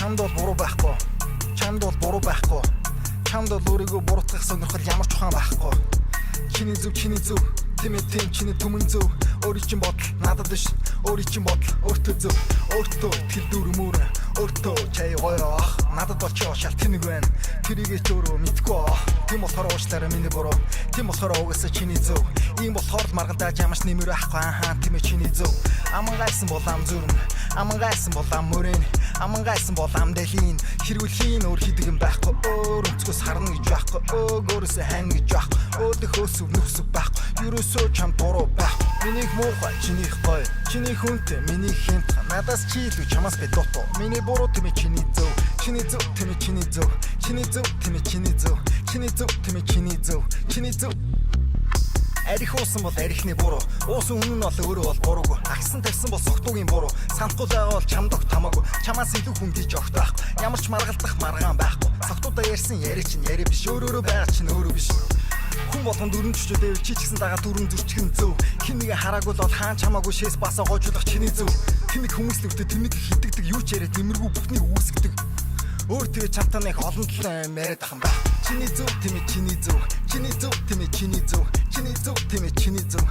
Чамд бол буруу байхгүй. Чамд бол буруу байхгүй. Чамд бол өөрийгөө буруутгах сонирхол ямар ч ухаан байхгүй. Чиний зөв тийм чиний түмэн зөв. Өөрийн чинь бодол надад биш. Өөрийн чинь бодол өөртөө зөв. Өөртөө итгэл дүрмөр. Өөртөө чай гоё ах. Надад бол чи шал тэнэг байна. Тэрийгээ ч өөрөө мэдгүй ах. Тийм болохоор уучлаарай миний буруу. Тийм болохоор угаасаа чиний зөв. Ийм болохоор маргандаа жамаш нэмэр байхгүй аа тийм чиний зөв. Амангайсан бол ам зүрм. Амангайсан бол ам мөрэн. Амангайсан бол ам дэлхийн. Хэрвэлийн өөр хийдэг юм байхгүй. Өөр өнцгөөс харна гэж байхгүй. Өөрөөсөө хань гэж байхгүй. Өдөх өсөв нөхсөв байхгүй. Юурээсөө чам дуруу байхгүй. Минийх муухай, чинийх гоё. Чиний хүнтэй, минийх хинт. Надаас чи илүү чамаас би дутуу. Миний буруу тийм чиний зөв. Чиний зөв тийм чиний зөв. Чиний зөв тийм чиний зөв. Чиний зөв тийм чиний зөв. Чиний зөв. Арих уусан бол арихны буруу. Уусан үнэн бол өөрөө бол буруугүй. Агсан тавьсан бол согтуугийн буруу. Санахгүй байгаа бол чамд огт хамаагүй. Чамаас илүү хүн гэж огт байхгүй. Ямар ч маргалдах маргаан байхгүй. Согтуудаа ярьсан яриа чинь яриа биш. Өөрөө байгаа чинь өөрөө биш. Хүн болгон дөрөн чөчөөд чи ч гэсэн дагаа дөрөн зөрчихөн зөв. Хин нэг хараагүй бол хаан чамаагүй шээс басаа гоожуулах чиний зөв. Тэнэг хүмүүслэгтэй тэнэг хидэгдэг юу ч яриад нэмэргүй бүхнийг үүсгдэг. Өөр тэгээ чамтаа нэг олон талын яриад ах юм байна. Чиний зөв тийм чиний зөв. Чиний зөв тийм чиний зөв. Чиний зөв тийм чиний зөв.